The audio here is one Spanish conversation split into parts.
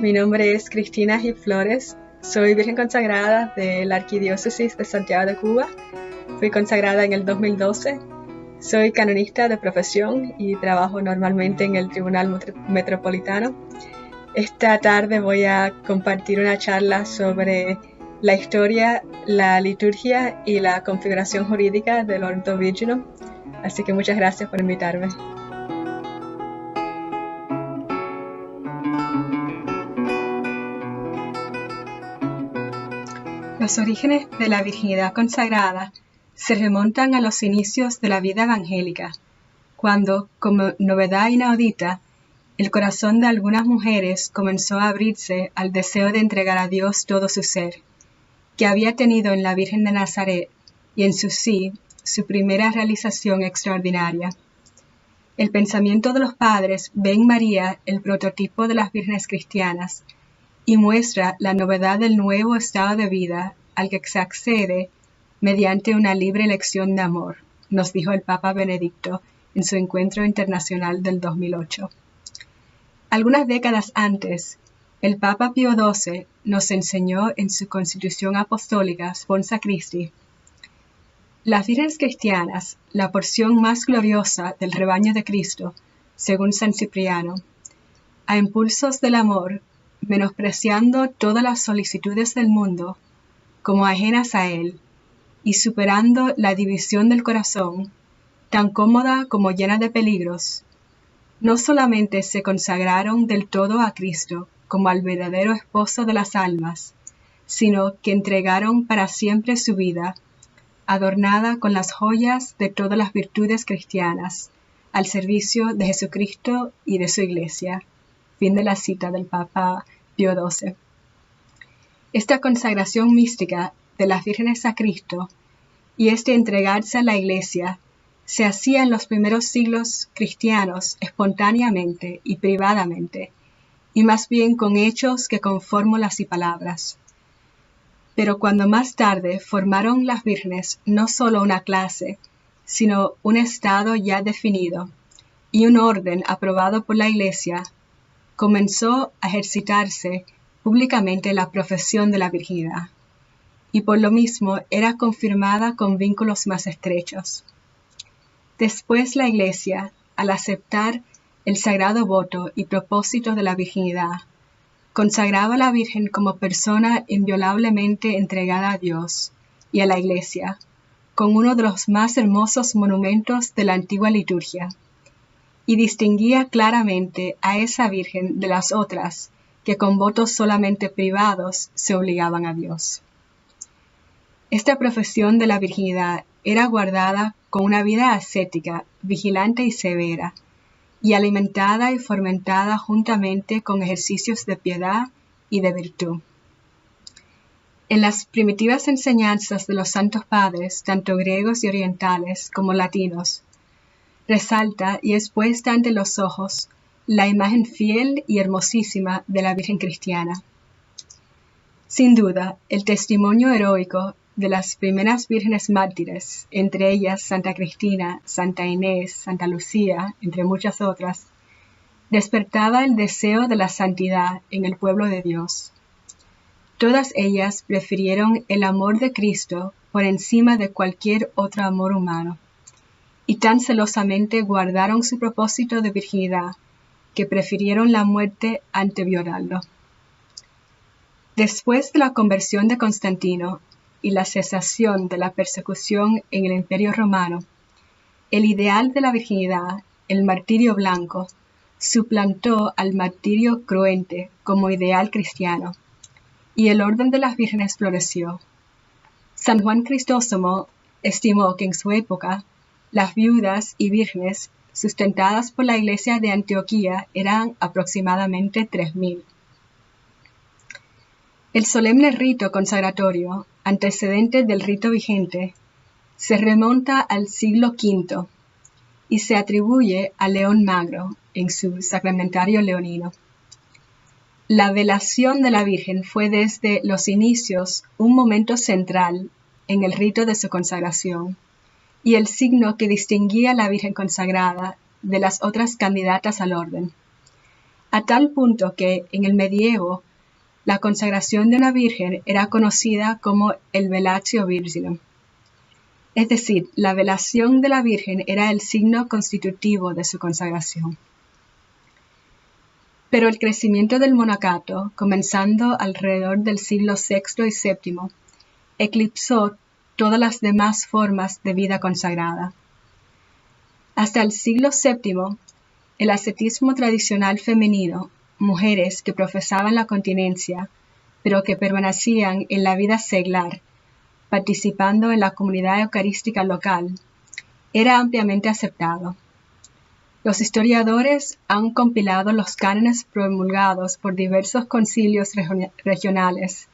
mi nombre es Cristina Gil Flores, soy Virgen consagrada de la Arquidiócesis de Santiago de Cuba, fui consagrada en el 2012, soy canonista de profesión y trabajo normalmente en el Tribunal Metropolitano. Esta tarde voy a compartir una charla sobre la historia, la liturgia y la configuración jurídica del Ordo Virginum, así que muchas gracias por invitarme. Los orígenes de la virginidad consagrada se remontan a los inicios de la vida evangélica, cuando, como novedad inaudita, el corazón de algunas mujeres comenzó a abrirse al deseo de entregar a Dios todo su ser, que había tenido en la Virgen de Nazaret y en su sí su primera realización extraordinaria. El pensamiento de los padres ve en María el prototipo de las vírgenes cristianas y muestra la novedad del nuevo estado de vida al que se accede mediante una libre elección de amor, nos dijo el Papa Benedicto en su encuentro internacional del 2008. Algunas décadas antes, el Papa Pío XII nos enseñó en su Constitución Apostólica Sponsa Christi: las vírgenes cristianas, la porción más gloriosa del rebaño de Cristo, según San Cipriano, a impulsos del amor, menospreciando todas las solicitudes del mundo como ajenas a él, y superando la división del corazón, tan cómoda como llena de peligros, no solamente se consagraron del todo a Cristo como al verdadero esposo de las almas, sino que entregaron para siempre su vida, adornada con las joyas de todas las virtudes cristianas, al servicio de Jesucristo y de su Iglesia. Fin de la cita del Papa Pío XII. Esta consagración mística de las vírgenes a Cristo y este entregarse a la Iglesia se hacía en los primeros siglos cristianos espontáneamente y privadamente, y más bien con hechos que con fórmulas y palabras. Pero cuando más tarde formaron las vírgenes no solo una clase, sino un estado ya definido y un orden aprobado por la Iglesia, comenzó a ejercitarse públicamente la profesión de la virginidad, y por lo mismo era confirmada con vínculos más estrechos. Después la Iglesia, al aceptar el sagrado voto y propósito de la virginidad, consagraba a la Virgen como persona inviolablemente entregada a Dios y a la Iglesia, con uno de los más hermosos monumentos de la antigua liturgia, y distinguía claramente a esa Virgen de las otras que con votos solamente privados se obligaban a Dios. Esta profesión de la virginidad era guardada con una vida ascética, vigilante y severa, y alimentada y fomentada juntamente con ejercicios de piedad y de virtud. En las primitivas enseñanzas de los santos padres, tanto griegos y orientales como latinos, resalta y es puesta ante los ojos la imagen fiel y hermosísima de la Virgen cristiana. Sin duda, el testimonio heroico de las primeras vírgenes mártires, entre ellas Santa Cristina, Santa Inés, Santa Lucía, entre muchas otras, despertaba el deseo de la santidad en el pueblo de Dios. Todas ellas prefirieron el amor de Cristo por encima de cualquier otro amor humano, y tan celosamente guardaron su propósito de virginidad que prefirieron la muerte ante violarlo. Después de la conversión de Constantino y la cesación de la persecución en el Imperio Romano, el ideal de la virginidad, el martirio blanco, suplantó al martirio cruente como ideal cristiano, y el orden de las vírgenes floreció. San Juan Crisóstomo estimó que en su época las viudas y vírgenes sustentadas por la Iglesia de Antioquía eran aproximadamente 3.000. El solemne rito consagratorio, antecedente del rito vigente, se remonta al siglo V y se atribuye a León Magno en su Sacramentario Leonino. La velación de la Virgen fue desde los inicios un momento central en el rito de su consagración y el signo que distinguía a la Virgen consagrada de las otras candidatas al orden. a tal punto que en el medievo la consagración de una virgen era conocida como el velatio virginum. Es decir, la velación de la Virgen era el signo constitutivo de su consagración. Pero el crecimiento del monacato, comenzando alrededor del siglo VI y VII, eclipsó todas las demás formas de vida consagrada. Hasta el siglo VII, el ascetismo tradicional femenino, mujeres que profesaban la continencia, pero que permanecían en la vida seglar, participando en la comunidad eucarística local, era ampliamente aceptado. Los historiadores han compilado los cánones promulgados por diversos concilios regionales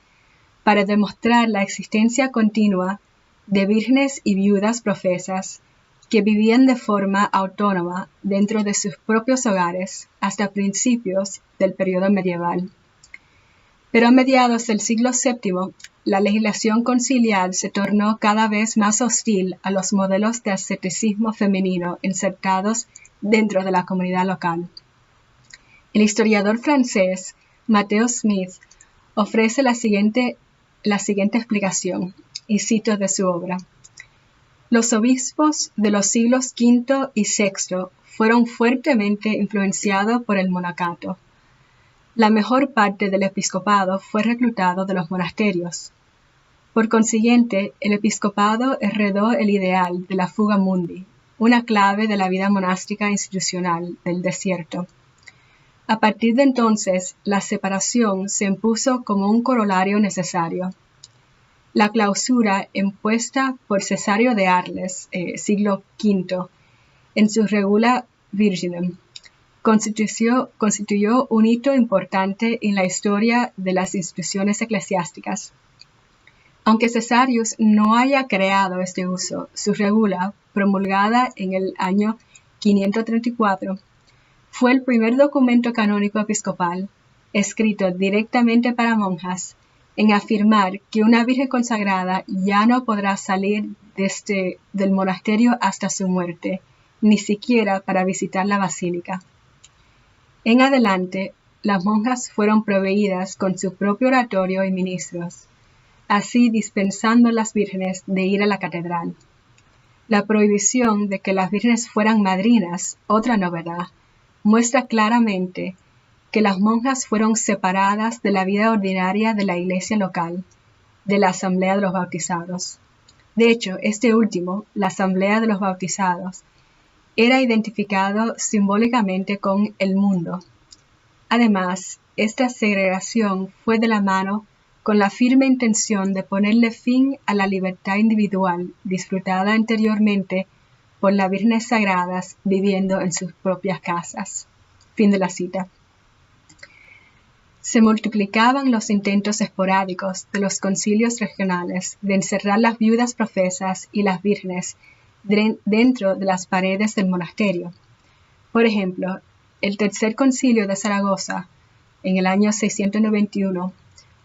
para demostrar la existencia continua de vírgenes y viudas profesas que vivían de forma autónoma dentro de sus propios hogares hasta principios del periodo medieval. Pero a mediados del siglo VII, la legislación conciliar se tornó cada vez más hostil a los modelos de asceticismo femenino insertados dentro de la comunidad local. El historiador francés Matteo Smith ofrece la siguiente explicación, y cito de su obra. Los obispos de los siglos V y VI fueron fuertemente influenciados por el monacato. La mejor parte del episcopado fue reclutado de los monasterios. Por consiguiente, el episcopado heredó el ideal de la fuga mundi, una clave de la vida monástica institucional del desierto. A partir de entonces, la separación se impuso como un corolario necesario. La clausura impuesta por Cesario de Arles, siglo V, en su Regula Virginum, constituyó un hito importante en la historia de las instituciones eclesiásticas. Aunque Cesarius no haya creado este uso, su regula, promulgada en el año 534, fue el primer documento canónico episcopal, escrito directamente para monjas, en afirmar que una virgen consagrada ya no podrá salir del monasterio hasta su muerte, ni siquiera para visitar la basílica. En adelante, las monjas fueron proveídas con su propio oratorio y ministros, así dispensando a las vírgenes de ir a la catedral. La prohibición de que las vírgenes fueran madrinas, otra novedad, muestra claramente que las monjas fueron separadas de la vida ordinaria de la iglesia local, de la asamblea de los bautizados. De hecho, este último, la asamblea de los bautizados, era identificado simbólicamente con el mundo. Además, esta segregación fue de la mano con la firme intención de ponerle fin a la libertad individual disfrutada anteriormente por las vírgenes sagradas viviendo en sus propias casas. Fin de la cita. Se multiplicaban los intentos esporádicos de los concilios regionales de encerrar las viudas profesas y las vírgenes dentro de las paredes del monasterio. Por ejemplo, el Tercer Concilio de Zaragoza, en el año 691,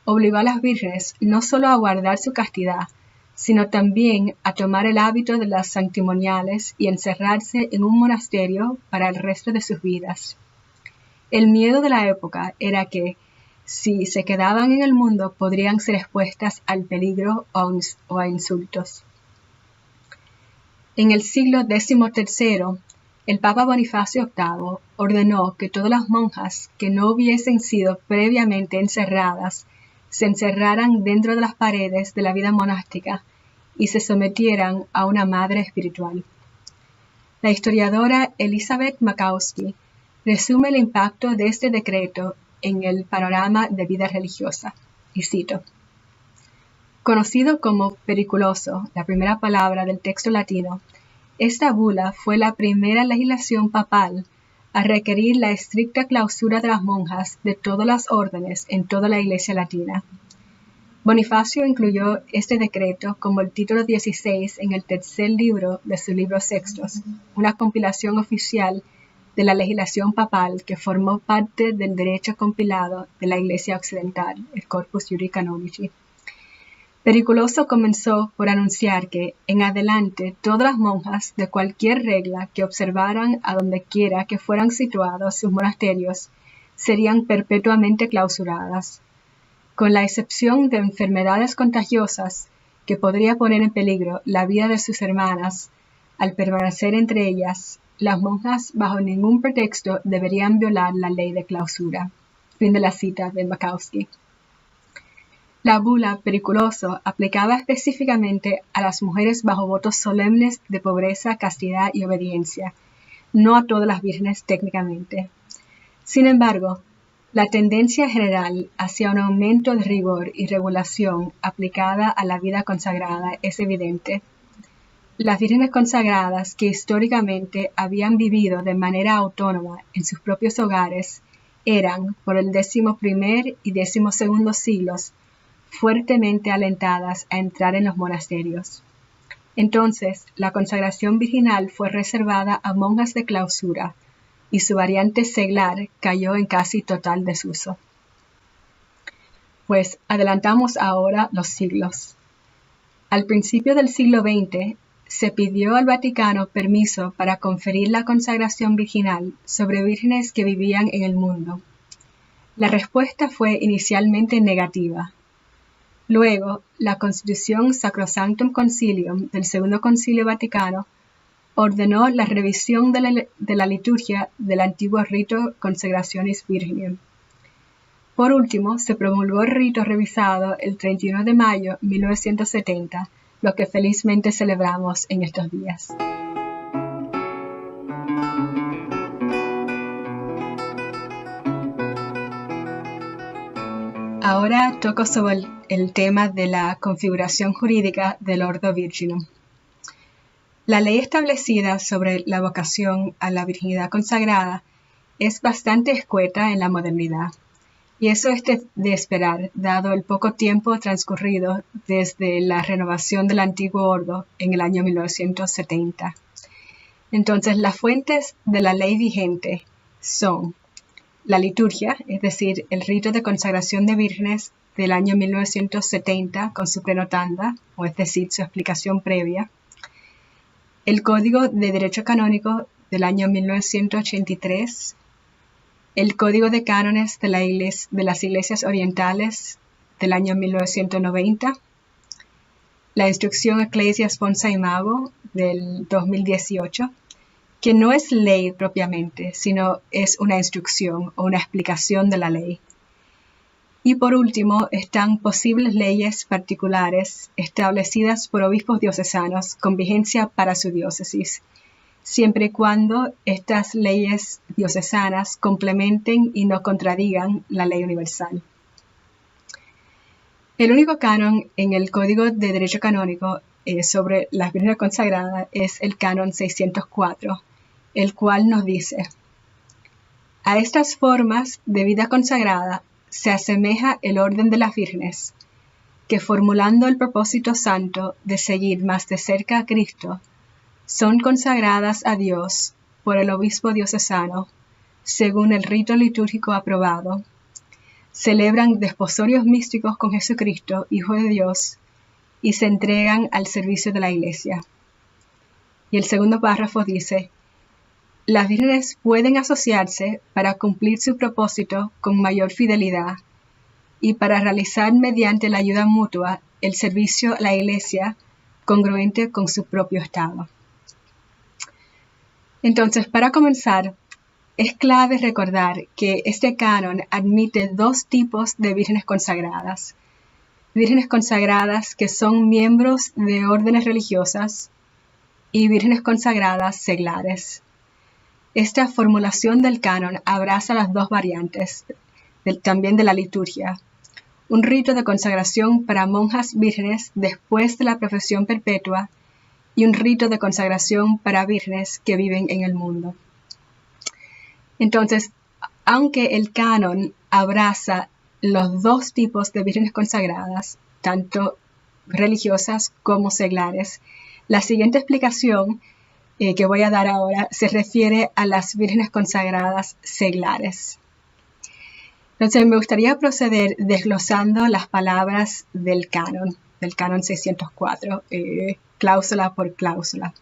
obligó a las vírgenes no solo a guardar su castidad, sino también a tomar el hábito de las santimoniales y encerrarse en un monasterio para el resto de sus vidas. El miedo de la época era que, si se quedaban en el mundo, podrían ser expuestas al peligro o a insultos. En el siglo XIII, el Papa Bonifacio VIII ordenó que todas las monjas que no hubiesen sido previamente encerradas se encerraran dentro de las paredes de la vida monástica y se sometieran a una madre espiritual. La historiadora Elizabeth Makowski resume el impacto de este decreto en el panorama de vida religiosa, y cito: conocido como periculoso, la primera palabra del texto latino, esta bula fue la primera legislación papal a requerir la estricta clausura de las monjas de todas las órdenes en toda la Iglesia latina. Bonifacio incluyó este decreto como el título 16 en el tercer libro de su libro Sextos, una compilación oficial de la legislación papal que formó parte del derecho compilado de la Iglesia Occidental, el Corpus Juris Canonici. Periculoso comenzó por anunciar que, en adelante, todas las monjas de cualquier regla que observaran a donde quiera que fueran situados sus monasterios, serían perpetuamente clausuradas, con la excepción de enfermedades contagiosas que podría poner en peligro la vida de sus hermanas. Al permanecer entre ellas, las monjas bajo ningún pretexto deberían violar la ley de clausura. Fin de la cita de Makowski. La bula periculoso aplicaba específicamente a las mujeres bajo votos solemnes de pobreza, castidad y obediencia, no a todas las vírgenes técnicamente. Sin embargo, la tendencia general hacia un aumento de rigor y regulación aplicada a la vida consagrada es evidente. Las vírgenes consagradas que históricamente habían vivido de manera autónoma en sus propios hogares eran, por el XI y XII siglos, fuertemente alentadas a entrar en los monasterios. Entonces, la consagración virginal fue reservada a monjas de clausura, y su variante seglar cayó en casi total desuso. Pues adelantamos ahora los siglos. Al principio del siglo XX, se pidió al Vaticano permiso para conferir la consagración virginal sobre vírgenes que vivían en el mundo. La respuesta fue inicialmente negativa. Luego, la Constitución Sacrosanctum Concilium del Segundo Concilio Vaticano ordenó la revisión de la liturgia del antiguo rito Consagrationis Virginem. Por último, se promulgó el rito revisado el 31 de mayo de 1970, lo que felizmente celebramos en estos días. Ahora toco sobre el tema de la configuración jurídica del Ordo Virginum. La ley establecida sobre la vocación a la virginidad consagrada es bastante escueta en la modernidad, y eso es de esperar, dado el poco tiempo transcurrido desde la renovación del antiguo ordo en el año 1970. Entonces, las fuentes de la ley vigente son la liturgia, es decir, el rito de consagración de vírgenes del año 1970 con su prenotanda, o es decir, su explicación previa, el Código de Derecho Canónico del año 1983, el Código de Cánones de las Iglesias Orientales del año 1990, la Instrucción Ecclesia Sponsa Imago del 2018, que no es ley propiamente, sino es una instrucción o una explicación de la ley. Y por último, están posibles leyes particulares establecidas por obispos diocesanos con vigencia para su diócesis, siempre y cuando estas leyes diocesanas complementen y no contradigan la ley universal. El único canon en el Código de Derecho Canónico sobre las vírgenes consagradas es el canon 604, el cual nos dice: a estas formas de vida consagrada se asemeja el orden de las vírgenes, que formulando el propósito santo de seguir más de cerca a Cristo, son consagradas a Dios por el obispo diocesano, según el rito litúrgico aprobado, celebran desposorios místicos con Jesucristo, Hijo de Dios, y se entregan al servicio de la Iglesia. Y el segundo párrafo dice: las vírgenes pueden asociarse para cumplir su propósito con mayor fidelidad y para realizar mediante la ayuda mutua el servicio a la Iglesia congruente con su propio estado. Entonces, para comenzar, es clave recordar que este canon admite dos tipos de vírgenes consagradas. Vírgenes consagradas que son miembros de órdenes religiosas y vírgenes consagradas seglares. Esta formulación del canon abraza las dos variantes, también de la liturgia. Un rito de consagración para monjas vírgenes después de la profesión perpetua y un rito de consagración para vírgenes que viven en el mundo. Entonces, aunque el canon abraza los dos tipos de vírgenes consagradas, tanto religiosas como seglares, la siguiente explicación que voy a dar ahora se refiere a las vírgenes consagradas seglares. Entonces, me gustaría proceder desglosando las palabras del canon 604, cláusula por cláusula.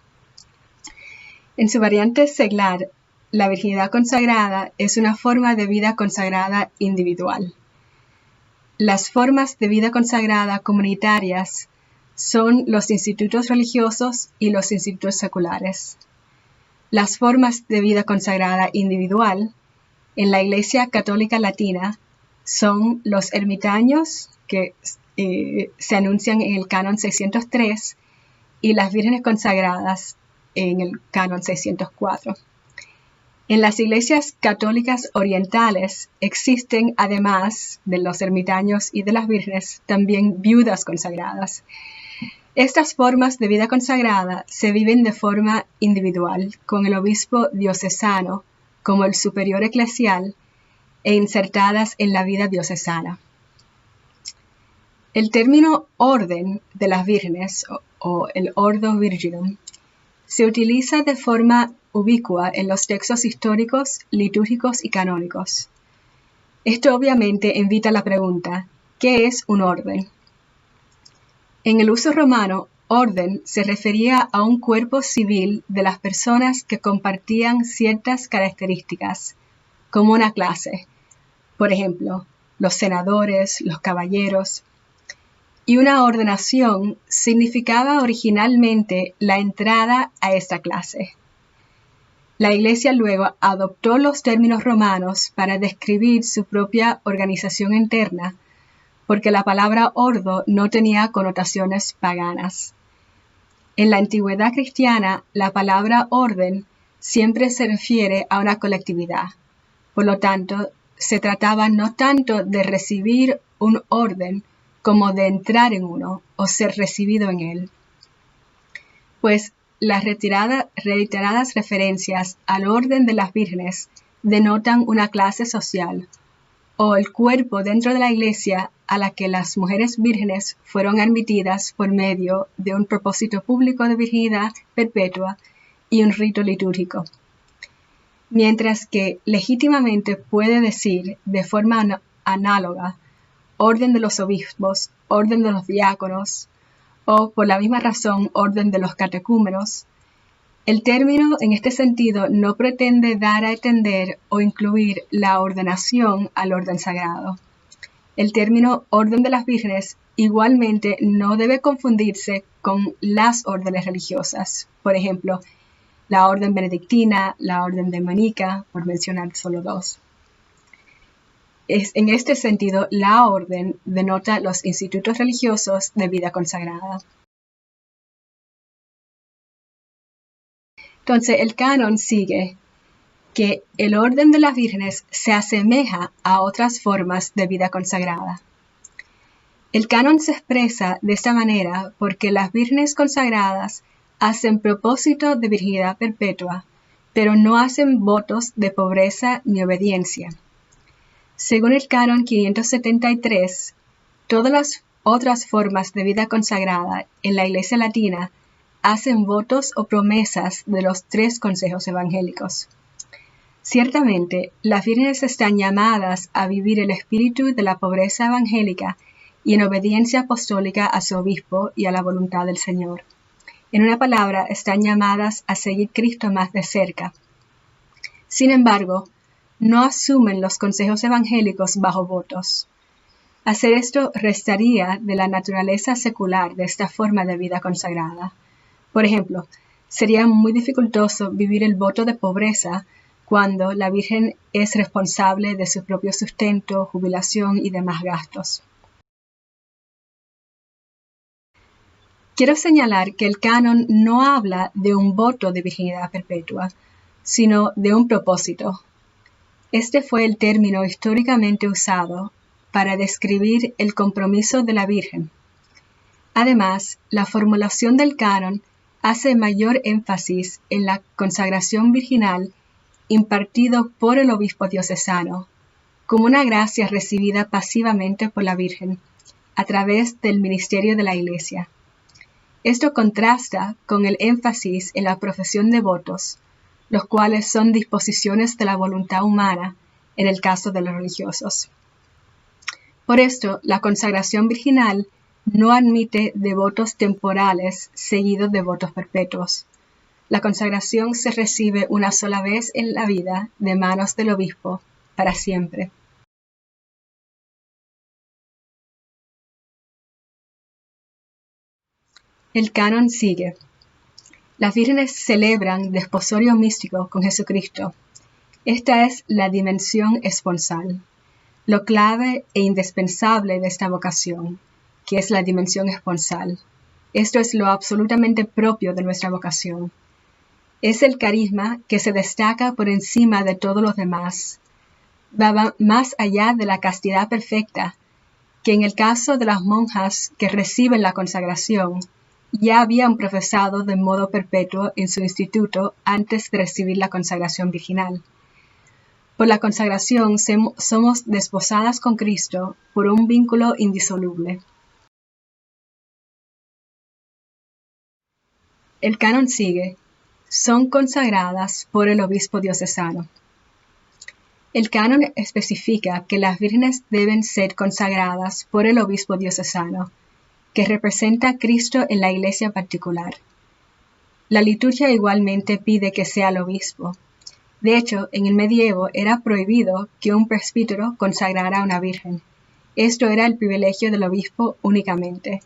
En su variante seglar, la virginidad consagrada es una forma de vida consagrada individual. Las formas de vida consagrada comunitarias son los institutos religiosos y los institutos seculares. Las formas de vida consagrada individual en la Iglesia Católica Latina son los ermitaños, que se anuncian en el Canon 603, y las vírgenes consagradas en el Canon 604. En las iglesias católicas orientales existen, además de los ermitaños y de las vírgenes, también viudas consagradas. Estas formas de vida consagrada se viven de forma individual, con el obispo diocesano como el superior eclesial e insertadas en la vida diocesana. El término orden de las vírgenes o el ordo virginum se utiliza de forma ubicua en los textos históricos, litúrgicos y canónicos. Esto obviamente invita a la pregunta, ¿qué es un orden? En el uso romano, orden se refería a un cuerpo civil de las personas que compartían ciertas características, como una clase, por ejemplo, los senadores, los caballeros, y una ordenación significaba originalmente la entrada a esta clase. La Iglesia luego adoptó los términos romanos para describir su propia organización interna, porque la palabra ordo no tenía connotaciones paganas. En la antigüedad cristiana, la palabra orden siempre se refiere a una colectividad. Por lo tanto, se trataba no tanto de recibir un orden, como de entrar en uno o ser recibido en él. Pues las reiteradas referencias al orden de las vírgenes denotan una clase social o el cuerpo dentro de la Iglesia a la que las mujeres vírgenes fueron admitidas por medio de un propósito público de virginidad perpetua y un rito litúrgico. Mientras que legítimamente puede decir de forma análoga orden de los obispos, orden de los diáconos, o por la misma razón, orden de los catecúmenos, el término en este sentido no pretende dar a entender o incluir la ordenación al orden sagrado. El término orden de las vírgenes igualmente no debe confundirse con las órdenes religiosas, por ejemplo, la orden benedictina, la orden dominica, por mencionar solo dos. En este sentido, la orden denota los institutos religiosos de vida consagrada. Entonces, el canon sigue que el orden de las vírgenes se asemeja a otras formas de vida consagrada. El canon se expresa de esta manera porque las vírgenes consagradas hacen propósito de virginidad perpetua, pero no hacen votos de pobreza ni obediencia. Según el canon 573, todas las otras formas de vida consagrada en la Iglesia Latina hacen votos o promesas de los 3 consejos evangélicos. Ciertamente, las vírgenes están llamadas a vivir el espíritu de la pobreza evangélica y en obediencia apostólica a su obispo y a la voluntad del Señor. En una palabra, están llamadas a seguir Cristo más de cerca. Sin embargo, no asumen los consejos evangélicos bajo votos. Hacer esto restaría de la naturaleza secular de esta forma de vida consagrada. Por ejemplo, sería muy dificultoso vivir el voto de pobreza cuando la Virgen es responsable de su propio sustento, jubilación y demás gastos. Quiero señalar que el canon no habla de un voto de virginidad perpetua, sino de un propósito. Este fue el término históricamente usado para describir el compromiso de la Virgen. Además, la formulación del canon hace mayor énfasis en la consagración virginal impartido por el obispo diocesano, como una gracia recibida pasivamente por la Virgen, a través del ministerio de la Iglesia. Esto contrasta con el énfasis en la profesión de votos, los cuales son disposiciones de la voluntad humana en el caso de los religiosos. Por esto, la consagración virginal no admite devotos temporales seguidos de votos perpetuos. La consagración se recibe una sola vez en la vida de manos del obispo, para siempre. El canon sigue. Las vírgenes celebran desposorio místico con Jesucristo. Esta es la dimensión esponsal, lo clave e indispensable de esta vocación, que es la dimensión esponsal. Esto es lo absolutamente propio de nuestra vocación. Es el carisma que se destaca por encima de todos los demás. Va más allá de la castidad perfecta, que en el caso de las monjas que reciben la consagración, ya habían profesado de modo perpetuo en su instituto antes de recibir la consagración virginal. Por la consagración somos desposadas con Cristo por un vínculo indisoluble. El canon sigue. Son consagradas por el obispo diocesano. El canon especifica que las vírgenes deben ser consagradas por el obispo diocesano, que representa a Cristo en la iglesia particular. La liturgia igualmente pide que sea el obispo. De hecho, en el medievo era prohibido que un presbítero consagrara a una virgen. Esto era el privilegio del obispo únicamente.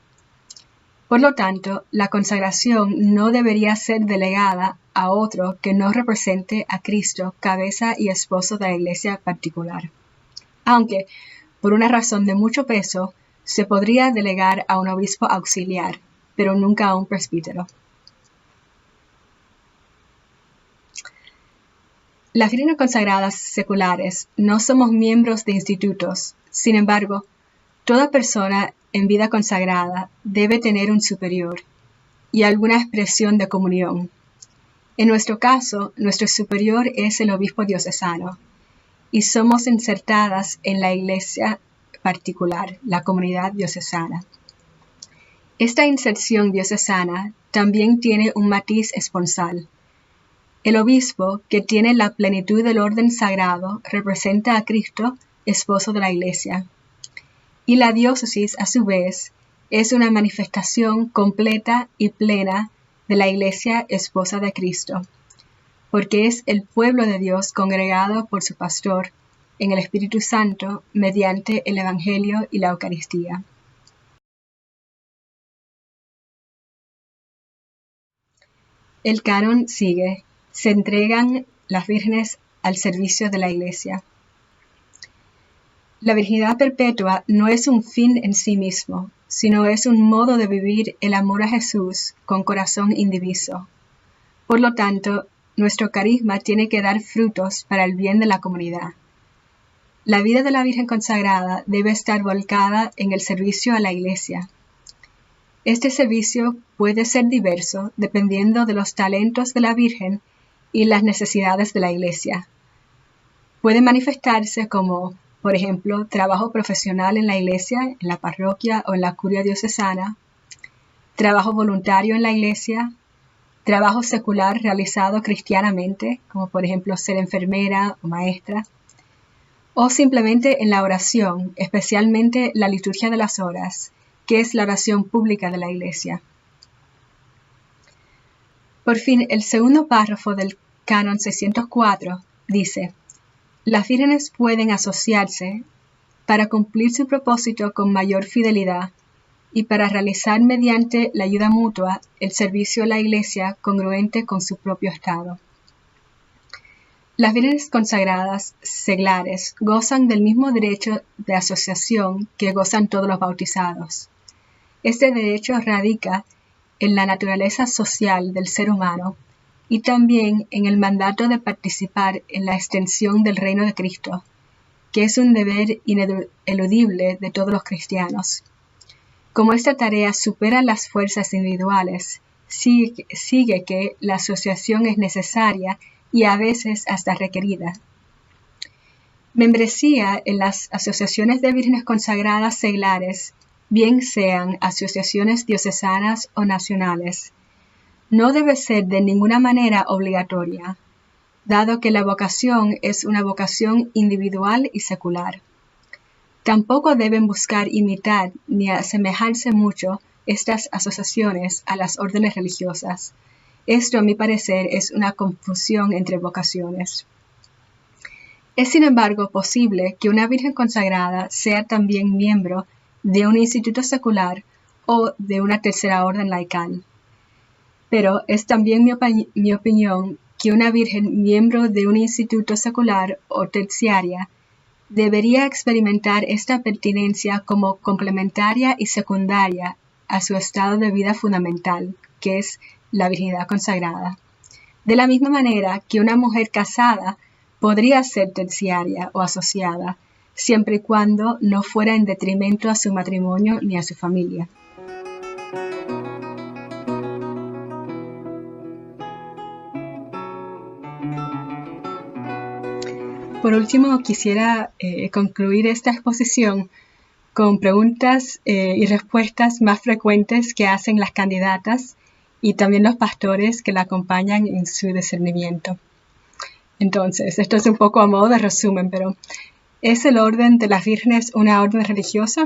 Por lo tanto, la consagración no debería ser delegada a otro que no represente a Cristo, cabeza y esposo de la iglesia particular. Aunque, por una razón de mucho peso, se podría delegar a un obispo auxiliar, pero nunca a un presbítero. Las vírgenes consagradas seculares no somos miembros de institutos. Sin embargo, toda persona en vida consagrada debe tener un superior y alguna expresión de comunión. En nuestro caso, nuestro superior es el obispo diocesano y somos insertadas en la iglesia particular, la comunidad diocesana. Esta inserción diocesana también tiene un matiz esponsal. El obispo, que tiene la plenitud del orden sagrado, representa a Cristo, esposo de la iglesia. Y la diócesis, a su vez, es una manifestación completa y plena de la iglesia esposa de Cristo, porque es el pueblo de Dios congregado por su pastor en el Espíritu Santo mediante el Evangelio y la Eucaristía. El canon sigue. Se entregan las vírgenes al servicio de la iglesia. La virginidad perpetua no es un fin en sí mismo, sino es un modo de vivir el amor a Jesús con corazón indiviso. Por lo tanto, nuestro carisma tiene que dar frutos para el bien de la comunidad. La vida de la Virgen consagrada debe estar volcada en el servicio a la Iglesia. Este servicio puede ser diverso dependiendo de los talentos de la Virgen y las necesidades de la Iglesia. Puede manifestarse como, por ejemplo, trabajo profesional en la iglesia, en la parroquia o en la curia diocesana, trabajo voluntario en la iglesia, trabajo secular realizado cristianamente, como por ejemplo ser enfermera o maestra, o simplemente en la oración, especialmente la liturgia de las horas, que es la oración pública de la iglesia. Por fin, el segundo párrafo del Canon 604 dice: las vírgenes pueden asociarse para cumplir su propósito con mayor fidelidad y para realizar mediante la ayuda mutua el servicio a la Iglesia congruente con su propio estado. Las vírgenes consagradas seglares gozan del mismo derecho de asociación que gozan todos los bautizados. Este derecho radica en la naturaleza social del ser humano y también en el mandato de participar en la extensión del reino de Cristo, que es un deber ineludible de todos los cristianos. Como esta tarea supera las fuerzas individuales, sigue que la asociación es necesaria y a veces hasta requerida. Membresía en las asociaciones de vírgenes consagradas seglares, bien sean asociaciones diocesanas o nacionales, no debe ser de ninguna manera obligatoria, dado que la vocación es una vocación individual y secular. Tampoco deben buscar imitar ni asemejarse mucho estas asociaciones a las órdenes religiosas, Esto, a mi parecer, es una confusión entre vocaciones. Es, sin embargo, posible que una virgen consagrada sea también miembro de un instituto secular o de una tercera orden laical. Pero es también mi opinión que una virgen miembro de un instituto secular o terciaria debería experimentar esta pertinencia como complementaria y secundaria a su estado de vida fundamental, que es la virginidad consagrada. De la misma manera que una mujer casada podría ser terciaria o asociada, siempre y cuando no fuera en detrimento a su matrimonio ni a su familia. Por último, quisiera concluir esta exposición con preguntas y respuestas más frecuentes que hacen las candidatas y también los pastores que la acompañan en su discernimiento. Entonces, esto es un poco a modo de resumen, pero ¿es el orden de las vírgenes una orden religiosa?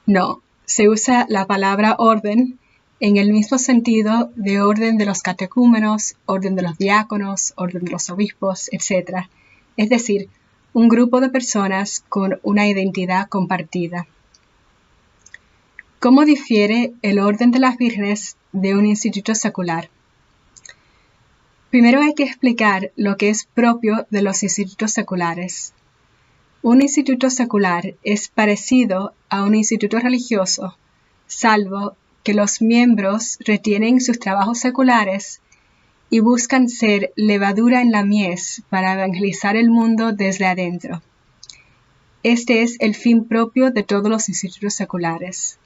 No, se usa la palabra orden en el mismo sentido de orden de los catecúmenos, orden de los diáconos, orden de los obispos, etc. Es decir, un grupo de personas con una identidad compartida. ¿Cómo difiere el orden de las vírgenes de un instituto secular? Primero hay que explicar lo que es propio de los institutos seculares. Un instituto secular es parecido a un instituto religioso, salvo que los miembros retienen sus trabajos seculares y buscan ser levadura en la mies para evangelizar el mundo desde adentro. Este es el fin propio de todos los institutos seculares.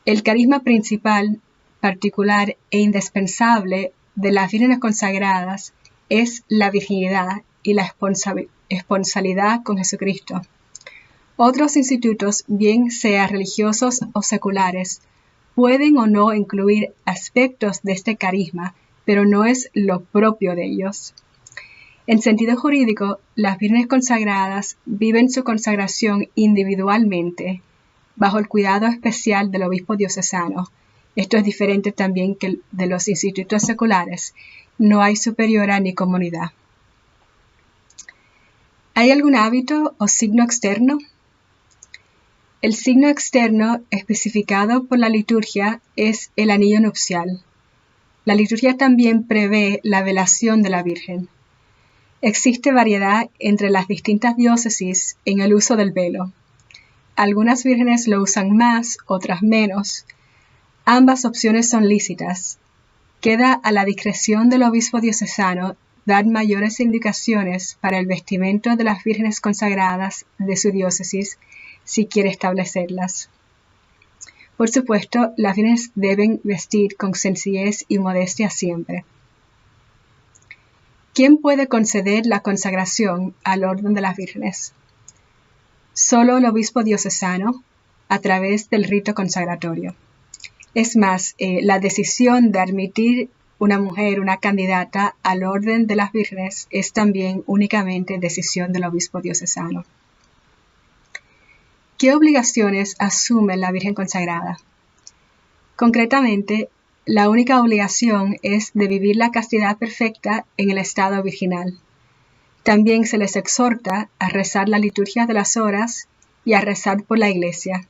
El carisma principal, particular e indispensable de las vírgenes consagradas es la virginidad y la esponsalidad con Jesucristo. Otros institutos, bien sea religiosos o seculares, pueden o no incluir aspectos de este carisma, pero no es lo propio de ellos. En sentido jurídico, las vírgenes consagradas viven su consagración individualmente, bajo el cuidado especial del obispo diocesano. Esto es diferente también que de los institutos seculares. No hay superiora ni comunidad. ¿Hay algún hábito o signo externo? El signo externo especificado por la liturgia es el anillo nupcial. La liturgia también prevé la velación de la Virgen. Existe variedad entre las distintas diócesis en el uso del velo. Algunas vírgenes lo usan más, otras menos. Ambas opciones son lícitas. Queda a la discreción del obispo diocesano dar mayores indicaciones para el vestimento de las vírgenes consagradas de su diócesis si quiere establecerlas. Por supuesto, las vírgenes deben vestir con sencillez y modestia siempre. ¿Quién puede conceder la consagración al orden de las vírgenes? Solo el obispo diocesano, a través del rito consagratorio. Es más, la decisión de admitir una mujer, una candidata al orden de las vírgenes es también únicamente decisión del obispo diocesano. ¿Qué obligaciones asume la Virgen consagrada? Concretamente, la única obligación es de vivir la castidad perfecta en el estado virginal. También se les exhorta a rezar la liturgia de las horas y a rezar por la Iglesia.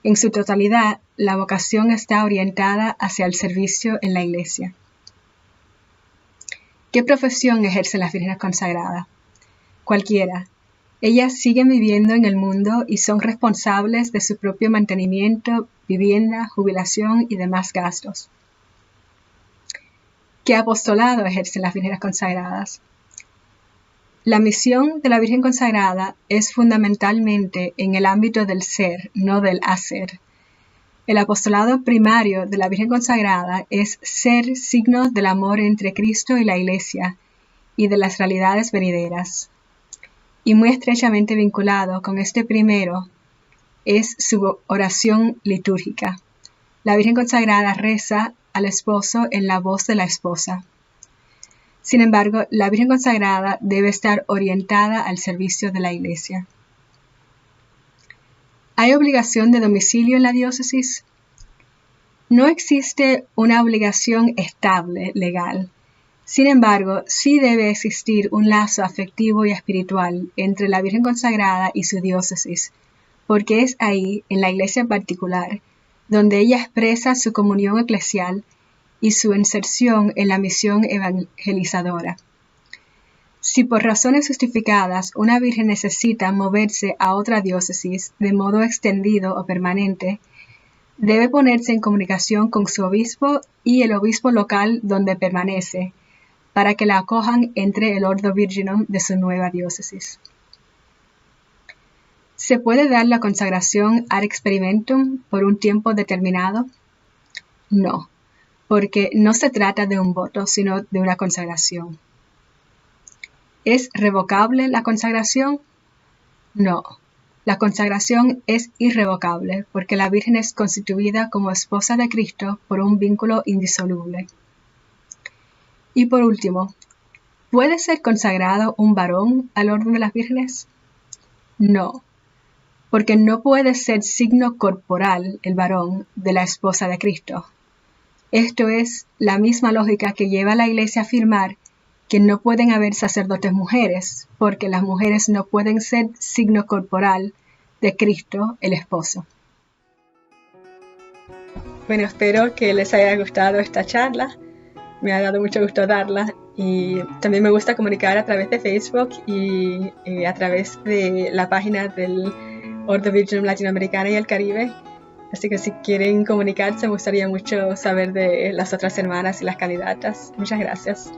En su totalidad, la vocación está orientada hacia el servicio en la Iglesia. ¿Qué profesión ejercen las vírgenes consagradas? Cualquiera. Ellas siguen viviendo en el mundo y son responsables de su propio mantenimiento, vivienda, jubilación y demás gastos. ¿Qué apostolado ejercen las vírgenes consagradas? La misión de la Virgen consagrada es fundamentalmente en el ámbito del ser, no del hacer. El apostolado primario de la Virgen consagrada es ser signo del amor entre Cristo y la Iglesia y de las realidades venideras. Y muy estrechamente vinculado con este primero es su oración litúrgica. La Virgen consagrada reza al esposo en la voz de la esposa. Sin embargo, la Virgen consagrada debe estar orientada al servicio de la Iglesia. ¿Hay obligación de domicilio en la diócesis? No existe una obligación estable legal. Sin embargo, sí debe existir un lazo afectivo y espiritual entre la Virgen consagrada y su diócesis, porque es ahí, en la Iglesia en particular, donde ella expresa su comunión eclesial y su inserción en la misión evangelizadora. Si por razones justificadas una virgen necesita moverse a otra diócesis de modo extendido o permanente, debe ponerse en comunicación con su obispo y el obispo local donde permanece, para que la acojan entre el Ordo Virginum de su nueva diócesis. ¿Se puede dar la consagración ad experimentum por un tiempo determinado? No, porque no se trata de un voto, sino de una consagración. ¿Es revocable la consagración? No, la consagración es irrevocable, porque la Virgen es constituida como esposa de Cristo por un vínculo indisoluble. Y por último, ¿puede ser consagrado un varón al orden de las vírgenes? No, porque no puede ser signo corporal el varón de la esposa de Cristo. Esto es la misma lógica que lleva a la Iglesia a afirmar que no pueden haber sacerdotes mujeres, porque las mujeres no pueden ser signo corporal de Cristo, el esposo. Bueno, espero que les haya gustado esta charla. Me ha dado mucho gusto darla y también me gusta comunicar a través de Facebook y a través de la página del Ordo Virginum Latinoamericana y el Caribe. Así que si quieren comunicarse, me gustaría mucho saber de las otras hermanas y las candidatas. Muchas gracias.